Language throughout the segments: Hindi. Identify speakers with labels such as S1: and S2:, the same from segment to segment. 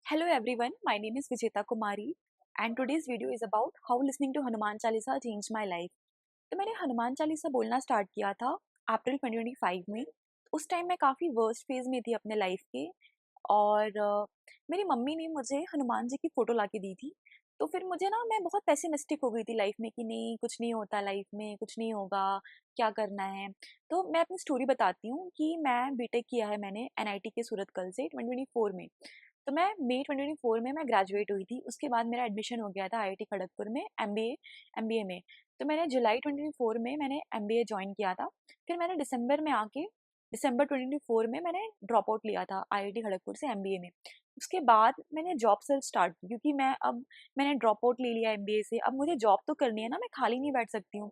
S1: Hello everyone, my name is Vijeta Kumari and today's video is about how listening to Hanuman Chalisa changed my life. तो मैंने हनुमान चालीसा बोलना स्टार्ट किया था अप्रैल 2025 में। उस टाइम मैं काफ़ी वर्स्ट फेज में थी अपने लाइफ के और मेरी मम्मी ने मुझे हनुमान जी की फ़ोटो लाके दी थी। तो फिर मुझे ना मैं बहुत पेसिमिस्टिक हो गई थी लाइफ में कि नहीं कुछ नहीं होता लाइफ में, कुछ नहीं होगा, क्या करना है। तो मैं अपनी स्टोरी बताती हूँ कि मैं बीटेक किया है मैंने एनआईटी के सूरतकल से 2024 में। तो मैं मई 2024 में मैं ग्रेजुएट हुई थी। उसके बाद मेरा एडमिशन हो गया था आईआईटी खड़गपुर में एमबीए में। तो मैंने जुलाई 2024 में मैंने एमबीए जॉइन किया था। फिर मैंने दिसंबर 2024 में मैंने ड्रॉप आउट लिया था आईआईटी खड़गपुर से एमबीए में। उसके बाद मैंने जॉब सर्च स्टार्ट की क्योंकि मैंने ड्रॉप आउट ले लिया एमबीए से। अब मुझे जॉब तो करनी है ना, मैं खाली नहीं बैठ सकती हूँ।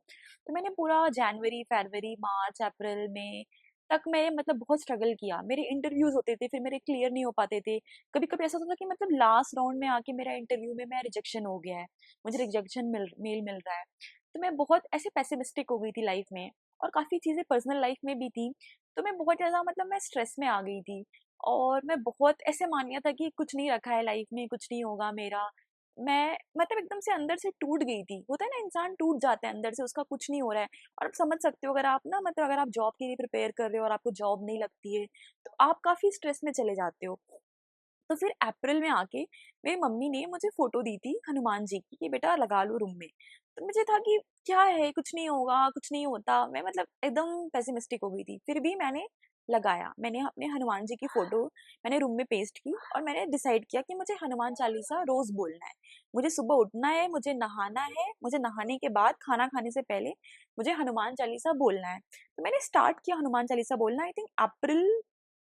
S1: तो मैंने पूरा जनवरी, फरवरी, मार्च, अप्रैल में तक मैं मतलब बहुत स्ट्रगल किया। मेरे इंटरव्यूज़ होते थे, फिर मेरे क्लियर नहीं हो पाते थे। कभी-कभी ऐसा होता था कि मतलब लास्ट राउंड में आके मेरा इंटरव्यू में मैं रिजेक्शन हो गया है, मुझे रिजेक्शन मेल मिल रहा है। तो मैं बहुत ऐसे पेसिमिस्टिक हो गई थी लाइफ में और काफ़ी चीज़ें पर्सनल लाइफ में भी थी। तो मैं बहुत ज़्यादा मतलब मैं स्ट्रेस में आ गई थी और मैं बहुत ऐसे मान लिया था कि कुछ नहीं रखा है लाइफ में, कुछ नहीं होगा मेरा। मैं मतलब एकदम से अंदर से टूट गई थी। होता है ना, इंसान टूट जाता है अंदर से, उसका कुछ नहीं हो रहा है। और आप समझ सकते हो, अगर आप ना मतलब अगर आप जॉब के लिए प्रिपेयर कर रहे हो और आपको जॉब नहीं लगती है, तो आप काफ़ी स्ट्रेस में चले जाते हो। तो फिर अप्रैल में आके मेरी मम्मी ने मुझे फ़ोटो दी थी हनुमान जी की कि बेटा लगा लो रूम में। तो मुझे था कि क्या है, कुछ नहीं होगा, कुछ नहीं होता। मैं मतलब एकदम पेसिमिस्टिक हो गई थी। फिर भी मैंने लगाया। मैंने अपने हनुमान जी की फ़ोटो मैंने रूम में पेस्ट की और मैंने डिसाइड किया कि मुझे हनुमान चालीसा रोज़ बोलना है। मुझे सुबह उठना है, मुझे नहाना है, मुझे नहाने के बाद खाना खाने से पहले मुझे हनुमान चालीसा बोलना है। तो मैंने स्टार्ट किया हनुमान चालीसा बोलना। आई थिंक अप्रैल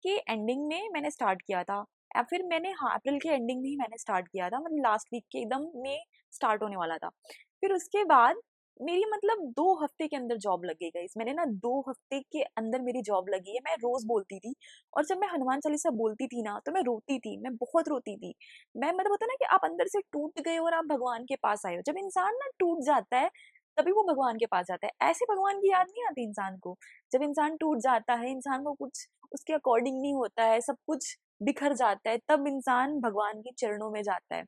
S1: के एंडिंग में मैंने स्टार्ट किया था। फिर मैंने हाँ, अप्रैल के एंडिंग में ही मैंने स्टार्ट किया था, मतलब लास्ट वीक के एकदम में स्टार्ट होने वाला था। फिर उसके बाद मेरी मतलब 2 हफ्ते के अंदर जॉब लग गई गाइस। मैंने ना 2 हफ्ते के अंदर मेरी जॉब लगी है। मैं रोज़ बोलती थी और जब मैं हनुमान चालीसा बोलती थी ना, तो मैं रोती थी, मैं बहुत रोती थी। मैं मतलब होता है ना कि आप अंदर से टूट गए हो और आप भगवान के पास आए हो। जब इंसान ना टूट जाता है, तभी वो भगवान के पास जाता है। ऐसे भगवान की याद नहीं आती इंसान को। जब इंसान टूट जाता है, इंसान को कुछ उसके अकॉर्डिंग नहीं होता है, सब कुछ बिखर जाता है, तब इंसान भगवान के चरणों में जाता है।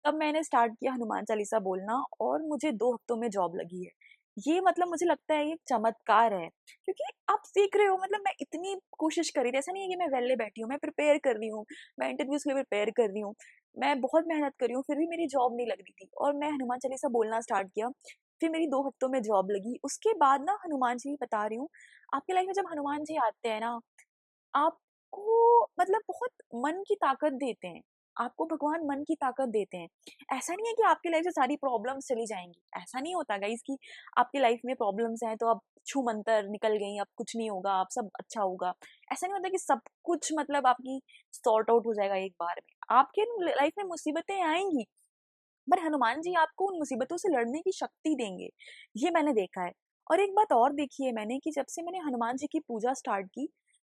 S1: तब मैंने स्टार्ट किया हनुमान चालीसा बोलना और मुझे 2 हफ्तों में जॉब लगी है। ये मतलब मुझे लगता है ये एक चमत्कार है, क्योंकि आप सीख रहे हो। मतलब मैं इतनी कोशिश कर रही थी, ऐसा नहीं है कि मैं वेले बैठी हूँ, मैं प्रिपेयर कर रही हूँ, मैं इंटरव्यूज़ के लिए प्रिपेयर कर रही हूँ, मैं बहुत मेहनत कर रही हूँ, फिर भी मेरी जॉब नहीं लग रही थी और मैं हनुमान चालीसा बोलना स्टार्ट किया। फिर मेरी 2 हफ्तों में जॉब लगी। उसके बाद ना हनुमान जी बता रही हूँ, आपकी लाइफ में जब हनुमान जी आते हैं ना, आपको मतलब बहुत मन की ताकत देते हैं। आपको भगवान मन की ताकत देते हैं। ऐसा नहीं है कि आपकी लाइफ से सारी प्रॉब्लम्स चली जाएँगी। ऐसा नहीं होता गाइज़ कि आपकी लाइफ में प्रॉब्लम्स हैं तो अब छूमंतर निकल गई, अब कुछ नहीं होगा, अब सब अच्छा होगा। ऐसा नहीं होता कि सब कुछ मतलब आपकी सॉर्ट आउट हो जाएगा एक बार में। आपके लाइफ में मुसीबतें आएँगी, पर हनुमान जी आपको उन मुसीबतों से लड़ने की शक्ति देंगे। ये मैंने देखा है। और एक बात और देखी है मैंने कि जब से मैंने हनुमान जी की पूजा स्टार्ट की,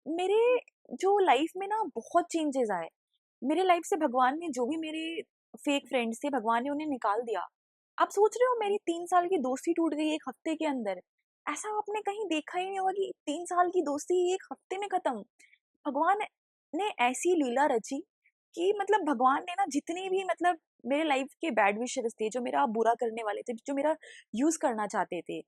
S1: मेरे जो लाइफ में ना बहुत चेंजेस आए। मेरे लाइफ से भगवान ने जो भी मेरे फेक फ्रेंड्स थे, भगवान ने उन्हें निकाल दिया। आप सोच रहे हो मेरी 3 साल की दोस्ती टूट गई 1 हफ्ते के अंदर। ऐसा आपने कहीं देखा ही नहीं होगा कि 3 साल की दोस्ती 1 हफ्ते में खत्म। भगवान ने ऐसी लीला रची कि मतलब भगवान ने ना जितने भी मतलब मेरे लाइफ के बैड विशर्स थे, जो मेरा बुरा करने वाले थे, जो मेरा यूज़ करना चाहते थे,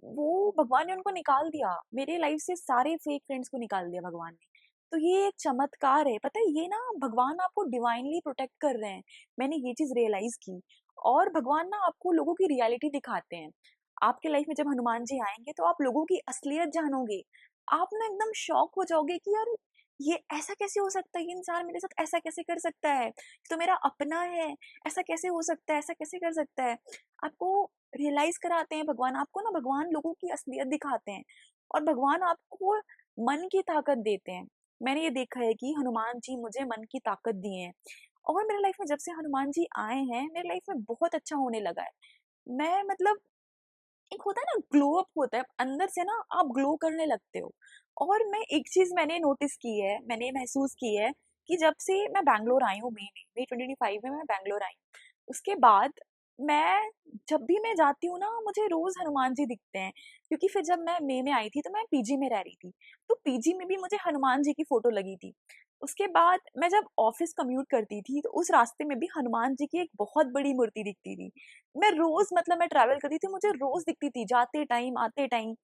S1: वो भगवान ने उनको निकाल दिया। मेरे लाइफ से सारे फेक फ्रेंड्स को निकाल दिया भगवान ने। तो ये एक चमत्कार है। पता है, ये ना भगवान आपको डिवाइनली प्रोटेक्ट कर रहे हैं। मैंने ये चीज़ रियलाइज़ की। और भगवान ना आपको लोगों की रियलिटी दिखाते हैं। आपके लाइफ में जब हनुमान जी आएँगे तो आप लोगों की असलियत जानोगे। आप ना एकदम शॉक हो जाओगे कि यार ये ऐसा कैसे हो सकता है? ये इंसान मेरे साथ ऐसा कैसे कर सकता है? ये तो मेरा अपना है। ऐसा कैसे हो सकता है? ऐसा कैसे कर सकता है? आपको रियलाइज़ कराते हैं भगवान। आपको ना भगवान लोगों की असलियत दिखाते हैं और भगवान आपको मन की ताकत देते हैं। मैंने ये देखा है कि हनुमान जी मुझे मन की ताकत दिए हैं और मेरे लाइफ में जब से हनुमान जी आए हैं, मेरे लाइफ में बहुत अच्छा होने लगा है। मैं मतलब एक होता है ना, ग्लो अप होता है, अंदर से ना आप ग्लो करने लगते हो। और मैं एक चीज़ मैंने नोटिस की है, मैंने महसूस की है कि जब से मैं बैंगलोर आई हूँ मई 2025 में मैं बैंगलोर आई हूँ। उसके बाद मैं जब भी मैं जाती हूँ ना, मुझे रोज़ हनुमान जी दिखते हैं, क्योंकि फिर जब मैं मई में आई थी तो मैं पीजी में रह रही थी। तो पीजी में भी मुझे हनुमान जी की फ़ोटो लगी थी। उसके बाद मैं जब ऑफिस कम्यूट करती थी तो उस रास्ते में भी हनुमान जी की एक बहुत बड़ी मूर्ति दिखती थी। मैं रोज मतलब मैं ट्रैवल करती थी, मुझे रोज दिखती थी, जाते टाइम आते टाइम।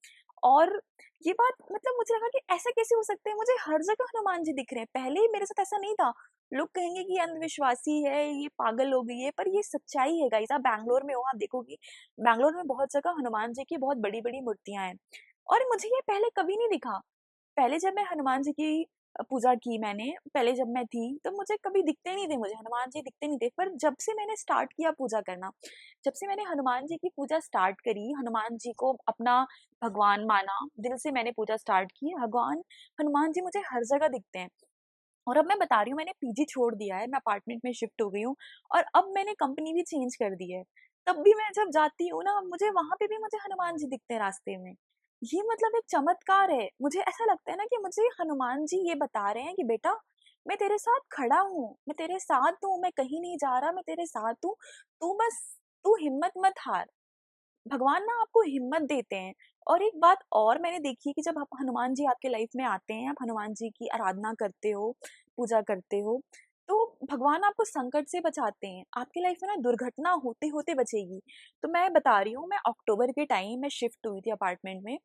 S1: और ये बात मतलब मुझे लगा कि ऐसा कैसे हो सकता है, मुझे हर जगह हनुमान जी दिख रहे हैं। पहले मेरे साथ ऐसा नहीं था। लोग कहेंगे कि ये अंधविश्वासी है, ये पागल हो गई है, पर ये सच्चाई है गाइस। आप बैंगलोर में हो, आप देखोगी बैंगलोर में बहुत जगह हनुमान जी की बहुत बड़ी बड़ी मूर्तियां हैं। और मुझे ये पहले कभी नहीं दिखा। पहले जब मैं हनुमान जी की पूजा की मैंने, पहले जब मैं थी, तो मुझे कभी दिखते नहीं थे, मुझे हनुमान जी दिखते नहीं थे। पर जब से मैंने स्टार्ट किया पूजा करना, जब से मैंने हनुमान जी की पूजा स्टार्ट करी, हनुमान जी को अपना भगवान माना, दिल से मैंने पूजा स्टार्ट की, भगवान हनुमान जी मुझे हर जगह दिखते हैं। और अब मैं बता रही हूँ, मैंने पीजी छोड़ दिया है, मैं अपार्टमेंट में शिफ्ट हो गई हूँ, और अब मैंने कंपनी भी चेंज कर दी है। तब भी मैं जब जाती हूँ ना, मुझे वहां पे भी मुझे हनुमान जी दिखते हैं रास्ते में। ये मतलब एक चमत्कार है। मुझे ऐसा लगता है ना कि मुझे हनुमान जी ये बता रहे हैं कि बेटा, मैं तेरे साथ खड़ा हूँ, मैं तेरे साथ हूँ, मैं कहीं नहीं जा रहा, मैं तेरे साथ हूँ। तू बस, तू हिम्मत मत हार। भगवान ना आपको हिम्मत देते हैं। और एक बात और मैंने देखी है कि जब आप हनुमान जी आपके लाइफ में आते हैं, आप हनुमान जी की आराधना करते हो, पूजा करते हो, तो भगवान आपको संकट से बचाते हैं। आपकी लाइफ में ना दुर्घटना होते होते बचेगी। तो मैं बता रही हूँ, मैं अक्टूबर के टाइम मैं शिफ्ट हुई थी अपार्टमेंट में।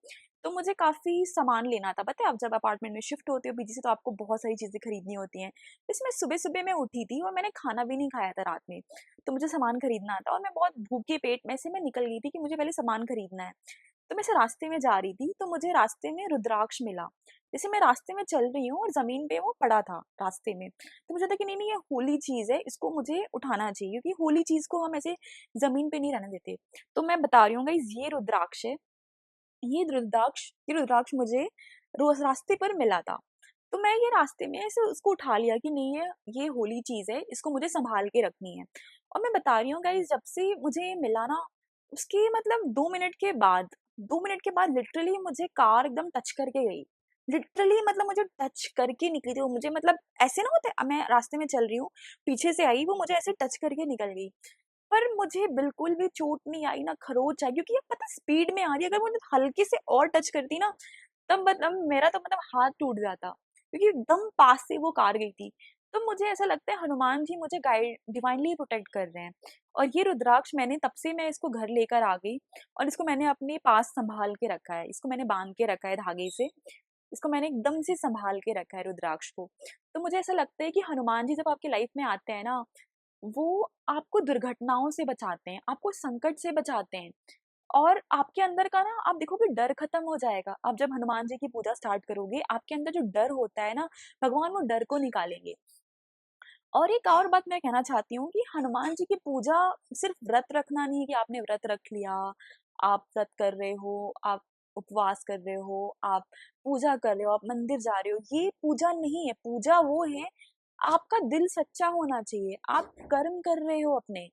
S1: तो मुझे काफी सामान लेना था। पता है, आप जब अपार्टमेंट में शिफ्ट होते हो पीजी से, तो आपको बहुत सारी चीजें खरीदनी होती हैं। इसमें सुबह सुबह मैं उठी थी और मैंने खाना भी नहीं खाया था रात में। तो मुझे सामान खरीदना था और मैं बहुत भूखे पेट में से मैं निकल गई थी कि मुझे पहले सामान खरीदना है। तो मैं ऐसे रास्ते में जा रही थी, तो मुझे रास्ते में रुद्राक्ष मिला। जैसे मैं रास्ते में चल रही हूँ और जमीन पे वो पड़ा था रास्ते में, तो मुझे था कि नहीं नहीं, ये होली चीज है, इसको मुझे उठाना चाहिए, क्योंकि होली चीज को हम ऐसे जमीन पे नहीं रहने देते। तो मैं बता रही हूँ गाइस, ये रुद्राक्ष है। ये रुद्राक्ष मुझे रोज रास्ते पर मिला था। तो मैं ये रास्ते में ऐसे उसको उठा लिया कि नहीं, ये होली चीज है, इसको मुझे संभाल के रखनी है। और मैं बता रही हूँ गाइस, जब से मुझे ये मिला ना, उसके मतलब 2 मिनट के बाद, 2 मिनट के बाद लिटरली मुझे कार एकदम टच करके गई। लिटरली मतलब मुझे टच करके निकली थी वो। मुझे मतलब ऐसे ना होते, मैं रास्ते में चल रही हूँ, पीछे से आई वो, मुझे ऐसे टच करके निकल गई। पर मुझे बिल्कुल भी चोट नहीं आई, ना खरोच आई, क्योंकि ये पता स्पीड में आ रही है। अगर मुझे हल्के से और टच करती ना, तब मतलब मेरा तो मतलब हाथ टूट जाता, क्योंकि एकदम पास से वो कार गई थी। तो मुझे ऐसा लगता है हनुमान जी मुझे गाइड डिवाइनली प्रोटेक्ट कर रहे हैं। और ये रुद्राक्ष मैंने तब से मैं इसको घर लेकर आ गई, और इसको मैंने अपने पास संभाल के रखा है, इसको मैंने बांध के रखा है धागे से। इसको मैंने एकदम से संभाल के रखा है रुद्राक्ष को। तो मुझे ऐसा लगता है कि हनुमान जी जब आपकी लाइफ में आते हैं ना, वो आपको दुर्घटनाओं से बचाते हैं, आपको संकट से बचाते हैं। और आपके अंदर का ना, आप देखोगे डर खत्म हो जाएगा। आप जब हनुमान जी की पूजा स्टार्ट करोगे, आपके अंदर जो डर होता है ना, भगवान वो डर को निकालेंगे। और एक और बात मैं कहना चाहती हूँ कि हनुमान जी की पूजा सिर्फ व्रत रखना नहीं है कि आपने व्रत रख लिया, आप व्रत कर रहे हो, आप उपवास कर रहे हो, आप पूजा कर रहे हो, आप मंदिर जा रहे हो, ये पूजा नहीं है। पूजा वो है, आपका दिल सच्चा होना चाहिए। आप कर्म कर रहे हो अपने,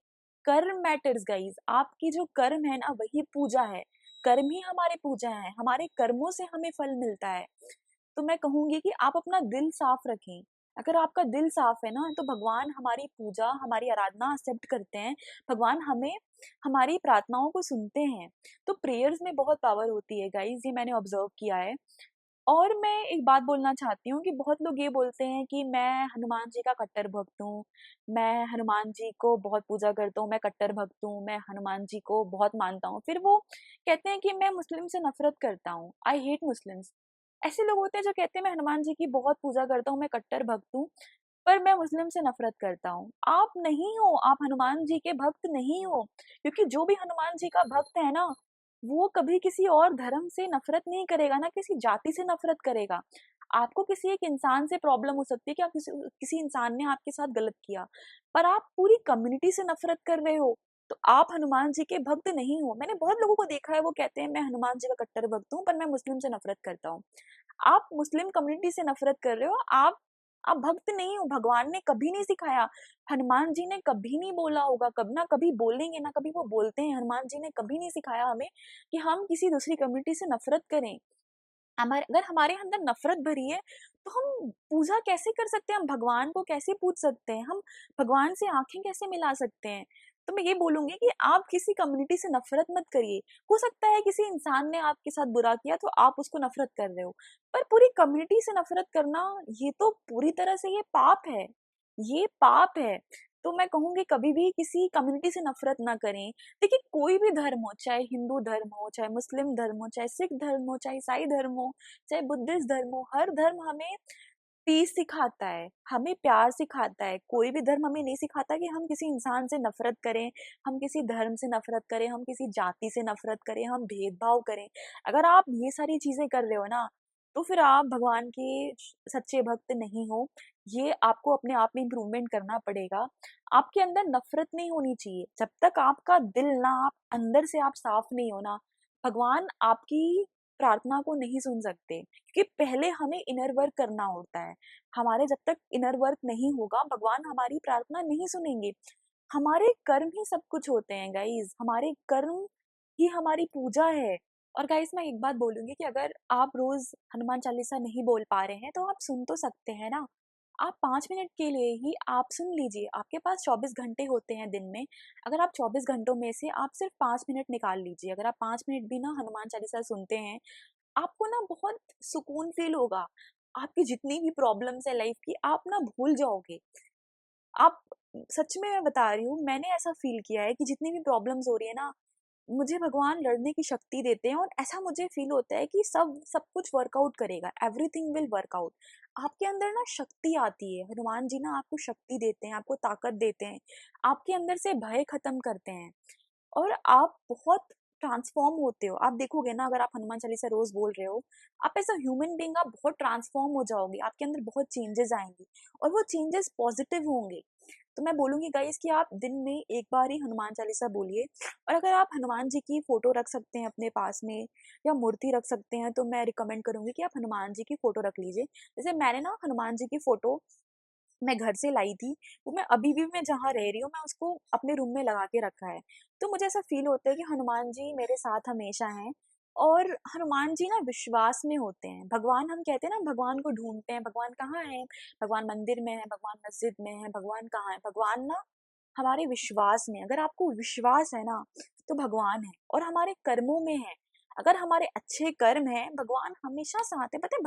S1: कर्म मैटर्स गाइस। आपकी जो कर्म है ना, वही पूजा है। कर्म ही हमारे पूजा है, हमारे कर्मों से हमें फल मिलता है। तो मैं कहूंगी कि आप अपना दिल साफ रखें। अगर आपका दिल साफ है ना, तो भगवान हमारी पूजा, हमारी आराधना एक्सेप्ट करते हैं। भगवान हमें, हमारी प्रार्थनाओं को सुनते हैं। तो प्रेयर्स में बहुत पावर होती है गाइस, ये मैंने ऑब्जर्व किया है। और मैं एक बात बोलना चाहती हूँ कि बहुत लोग ये बोलते हैं कि मैं हनुमान जी का कट्टर भक्त हूँ, मैं हनुमान जी को बहुत पूजा करता हूँ, मैं कट्टर भक्त हूँ, मैं हनुमान जी को बहुत मानता हूँ। फिर वो कहते हैं कि मैं मुस्लिम से नफरत करता हूँ, आई हेट मुस्लिम्स। ऐसे लोग होते हैं जो कहते हैं मैं हनुमान जी की बहुत पूजा करता हूँ, मैं कट्टर भक्त हूँ, पर मैं मुस्लिम से नफरत करता हूँ। आप नहीं हो, आप हनुमान जी के भक्त नहीं हो। क्योंकि जो भी हनुमान जी का भक्त है ना, वो कभी किसी और धर्म से नफरत नहीं करेगा, ना किसी जाति से नफरत करेगा। आपको किसी एक इंसान से प्रॉब्लम हो सकती है कि आप किसी किसी इंसान ने आपके साथ गलत किया, पर आप पूरी कम्युनिटी से नफरत कर रहे हो, तो आप हनुमान जी के भक्त नहीं हो। मैंने बहुत लोगों को देखा है, वो कहते हैं मैं हनुमान जी का कट्टर भक्त हूँ, पर मैं मुस्लिम से नफरत करता हूँ। आप मुस्लिम कम्युनिटी से नफरत कर रहे हो, आप भक्त नहीं हो। भगवान ने कभी नहीं सिखाया, हनुमान जी ने कभी नहीं बोला होगा, कभी ना कभी बोलेंगे, ना कभी वो बोलते हैं। हनुमान जी ने कभी नहीं सिखाया हमें कि हम किसी दूसरी कम्युनिटी से नफरत करें। हमारे, अगर हमारे अंदर नफरत भरी है, तो हम पूजा कैसे कर सकते हैं, हम भगवान को कैसे पूज सकते हैं, हम भगवान से आंखें कैसे मिला सकते हैं। तो मैं ये बोलूँगी कि आप किसी कम्युनिटी से नफ़रत मत करिए। हो सकता है किसी इंसान ने आपके साथ बुरा किया तो आप उसको नफ़रत कर रहे हो, पर पूरी कम्युनिटी से नफ़रत करना ये तो पूरी तरह से ये पाप है, ये पाप है। तो मैं कहूँगी कभी भी किसी कम्युनिटी से नफ़रत ना करें। देखिए कोई भी धर्म हो, चाहे हिंदू धर्म हो, चाहे मुस्लिम धर्म हो, चाहे सिख धर्म हो, चाहे ईसाई धर्म हो, चाहे बुद्धिस्ट धर्म हो, हर धर्म हमें पीस सिखाता है, हमें प्यार सिखाता है। कोई भी धर्म हमें नहीं सिखाता कि हम किसी इंसान से नफ़रत करें, हम किसी धर्म से नफ़रत करें, हम किसी जाति से नफ़रत करें, हम भेदभाव करें। अगर आप ये सारी चीज़ें कर रहे हो ना, तो फिर आप भगवान के सच्चे भक्त नहीं हो। ये आपको अपने आप में इम्प्रूवमेंट करना पड़ेगा। आपके अंदर नफ़रत नहीं होनी चाहिए। जब तक आपका दिल ना आप अंदर से आप साफ नहीं हो ना, भगवान आपकी प्रार्थना को नहीं सुन सकते। क्योंकि पहले हमें इनर वर्क करना होता है। हमारे जब तक इनर वर्क नहीं होगा, भगवान हमारी प्रार्थना नहीं सुनेंगे। हमारे कर्म ही सब कुछ होते हैं गाइज़, हमारे कर्म ही हमारी पूजा है। और गाइज़ मैं एक बात बोलूँगी कि अगर आप रोज़ हनुमान चालीसा नहीं बोल पा रहे हैं, तो आप सुन तो सकते हैं ना। आप 5 मिनट के लिए ही आप सुन लीजिए, आपके पास 24 घंटे होते हैं दिन में। अगर आप 24 घंटों में से आप सिर्फ़ 5 मिनट निकाल लीजिए, अगर आप 5 मिनट भी ना हनुमान चालीसा सुनते हैं, आपको ना बहुत सुकून फ़ील होगा। आपकी जितनी भी प्रॉब्लम्स है लाइफ़ की, आप ना भूल जाओगे। आप सच में मैं बता रही हूँ, मैंने ऐसा फ़ील किया है कि जितनी भी प्रॉब्लम्स हो रही है ना, मुझे भगवान लड़ने की शक्ति देते हैं और ऐसा मुझे फ़ील होता है कि सब सब कुछ वर्कआउट करेगा, एवरीथिंग विल वर्क आउट। आपके अंदर ना शक्ति आती है, हनुमान जी ना आपको शक्ति देते हैं, आपको ताकत देते हैं, आपके अंदर से भय खत्म करते हैं। और आप बहुत ट्रांसफ़ॉर्म होते हो। आप देखोगे ना अगर आप हनुमान चालीसा रोज़ बोल रहे हो, आप एज़ अ ह्यूमन बीइंग आप बहुत ट्रांसफ़ॉर्म हो जाओगे, आपके अंदर बहुत चेंजेज़ आएँगे और वो चेंजेज़ पॉज़िटिव होंगे। तो मैं बोलूँगी गाइज़ कि आप दिन में एक बार ही हनुमान चालीसा बोलिए और अगर आप हनुमान जी की फ़ोटो रख सकते हैं अपने पास में या मूर्ति रख सकते हैं, तो मैं रिकमेंड करूँगी कि आप हनुमान जी की फ़ोटो रख लीजिए। जैसे मैंने ना हनुमान जी की फ़ोटो मैं घर से लाई थी, वो मैं अभी भी मैं जहाँ रह रही हूँ, मैं उसको अपने रूम में लगा के रखा है। तो मुझे ऐसा फ़ील होता है कि हनुमान जी मेरे साथ हमेशा हैं और हनुमान जी ना विश्वास में होते हैं। भगवान हम कहते हैं ना भगवान को ढूँढते हैं, भगवान कहाँ है? भगवान मंदिर में है, भगवान मस्जिद में है, भगवान कहाँ है? भगवान ना हमारे विश्वास में है। अगर आपको विश्वास है ना, तो भगवान है और हमारे कर्मों में है। अगर हमारे अच्छे कर्म हैं, भगवान हमेशा साथ है। पता है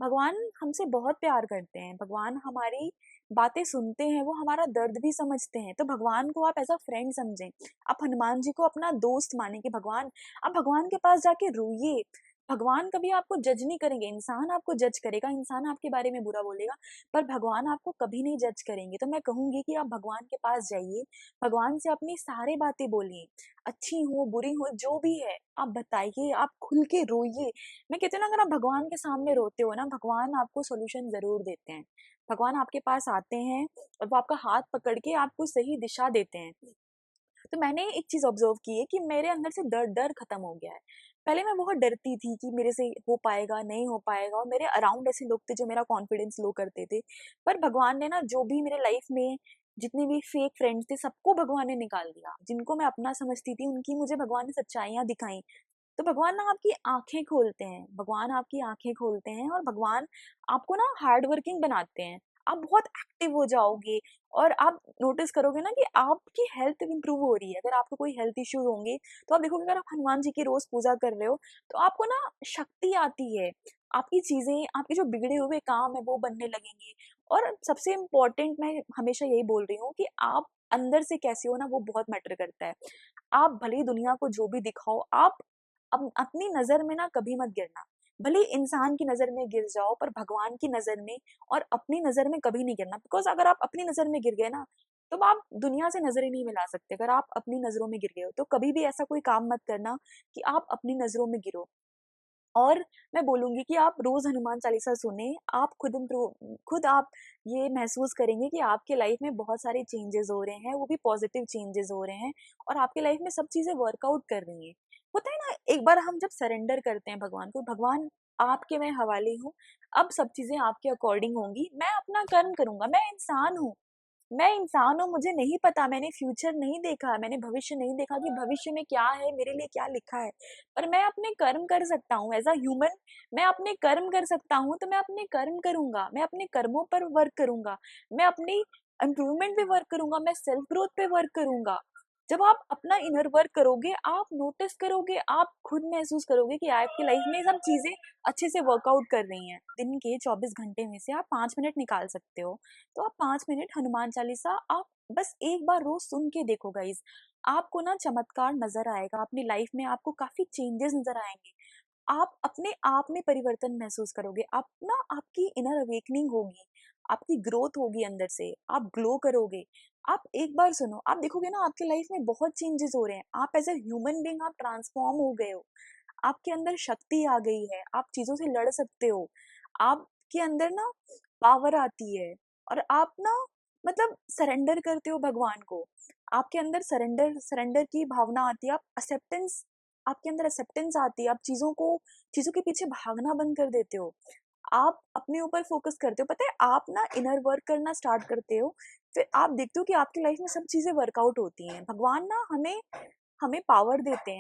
S1: भगवान हमसे बहुत प्यार करते हैं, भगवान हमारी बातें सुनते हैं, वो हमारा दर्द भी समझते हैं, तो भगवान को आप एज़ अ फ्रेंड समझें। आप हनुमान जी को अपना दोस्त मानें कि भगवान आप भगवान के पास जाके रोइए। भगवान कभी आपको जज नहीं करेंगे, इंसान आपको जज करेगा, इंसान आपके बारे में बुरा बोलेगा, पर भगवान आपको कभी नहीं जज करेंगे। तो मैं कहूँगी कि आप भगवान के पास जाइए, भगवान से अपनी सारी बातें बोलिए, अच्छी हो, बुरी हो, जो भी है, आप बताइए, आप खुल के रोइए। मैं कहती हूँ ना अगर आप भगवान के सामने रोते हो ना भगवान आपको सॉल्यूशन ज़रूर देते हैं। भगवान आपके पास आते हैं और वो आपका हाथ पकड़ के आपको सही दिशा देते हैं। तो मैंने एक चीज़ ऑब्ज़र्व की है कि मेरे अंदर से डर ख़त्म हो गया है। पहले मैं बहुत डरती थी कि मेरे से हो पाएगा, नहीं हो पाएगा और मेरे अराउंड ऐसे लोग थे जो मेरा कॉन्फिडेंस लो करते थे। पर भगवान ने ना जो भी मेरे लाइफ़ में जितने भी फेक फ्रेंड्स थे सबको भगवान ने निकाल दिया। जिनको मैं अपना समझती थी उनकी मुझे भगवान ने सच्चाइयाँ दिखाई। तो भगवान ना आपकी आँखें खोलते हैं, भगवान आपकी आँखें खोलते हैं और भगवान आपको ना हार्ड वर्किंग बनाते हैं। आप बहुत एक्टिव हो जाओगे और आप नोटिस करोगे ना कि आपकी हेल्थ इम्प्रूव हो रही है। अगर आपको कोई हेल्थ इश्यूज़ होंगे, तो आप देखोगे अगर आप हनुमान जी की रोज़ पूजा कर रहे हो, तो आपको ना शक्ति आती है। आपकी चीज़ें, आपके जो बिगड़े हुए काम हैं, वो बनने लगेंगे और सबसे इम्पोर्टेंट मैं हमेशा यही बोल रही हूँ कि आप अंदर से कैसे हो ना, वो बहुत मैटर करता है। आप भले ही दुनिया को जो भी दिखाओ, आप अपनी नज़र में ना कभी मत गिरना। भले ही इंसान की नज़र में गिर जाओ पर भगवान की नज़र में और अपनी नज़र में कभी नहीं गिरना। बिकॉज़ अगर आप अपनी नज़र में गिर गए ना, तो आप दुनिया से नज़र ही नहीं मिला सकते। अगर आप अपनी नज़रों में गिर गए हो, तो कभी भी ऐसा कोई काम मत करना कि आप अपनी नज़रों में गिरो। और मैं बोलूँगी कि आप रोज़ हनुमान चालीसा सुनें, आप खुद आप ये महसूस करेंगे कि आपके लाइफ़ में बहुत सारे चेंजेज़ हो रहे हैं, वो भी पॉज़िटिव चेंजेज़ हो रहे हैं और आपके लाइफ़ में सब चीज़ें वर्कआउट कर रही हैं। होता है ना, एक बार हम जब सरेंडर करते हैं भगवान को, भगवान आपके मैं हवाले हूँ, अब सब चीज़ें आपके अकॉर्डिंग होंगी, मैं अपना कर्म करूँगा, मैं इंसान हूँ, मुझे नहीं पता, मैंने फ्यूचर नहीं देखा, मैंने भविष्य नहीं देखा कि भविष्य में क्या है, मेरे लिए क्या लिखा है। पर मैं अपने कर्म कर सकता हूँ, एज़ अ ह्यूमन मैं अपने कर्म कर सकता हूँ, तो मैं अपने कर्म करूँगा, मैं अपने कर्मों पर वर्क करूँगा। मैं अपनी इम्प्रूवमेंट पे वर्क करूंगा, मैं सेल्फ ग्रोथ पे वर्क करूंगा। जब आप अपना इनर वर्क करोगे, आप नोटिस करोगे, आप खुद महसूस करोगे कि आपकी लाइफ में सब चीजें अच्छे से वर्कआउट कर रही हैं। दिन के 24 घंटे में से आप 5 मिनट निकाल सकते हो, तो आप 5 मिनट हनुमान चालीसा आप बस एक बार रोज सुन के देखो गाइज। आपको ना चमत्कार नजर आएगा अपनी लाइफ में, आपको काफी चेंजेस नजर आएंगे। आप अपने आप में परिवर्तन महसूस करोगे, आप ना आपकी इनर अवेकनिंग होगी, आपकी ग्रोथ होगी अंदर से, आप ग्लो करोगे। आप एक बार सुनो, आप देखोगे ना आपकी लाइफ में बहुत चेंजेस हो रहे हैं, आप एज ए ह्यूमन बीइंग आप ट्रांसफॉर्म हो गए हो, आपके अंदर शक्ति आ गई है, आप चीजों से लड़ सकते हो, आपके अंदर ना पावर आती है, और आप ना मतलब सरेंडर करते हो भगवान को। आपके अंदर सरेंडर सरेंडर की भावना आती है, आप एक्सेप्टेंस, आपके अंदर एक्सेप्टेंस आती है, आप चीजों के पीछे भागना बंद कर देते हो, आप अपने ऊपर फोकस करते हो। पता है, आप ना इनर वर्क करना स्टार्ट करते हो, फिर आप देखते हो कि आपकी लाइफ में सब चीजें वर्कआउट होती हैं। भगवान ना हमें हमें पावर देते हैं,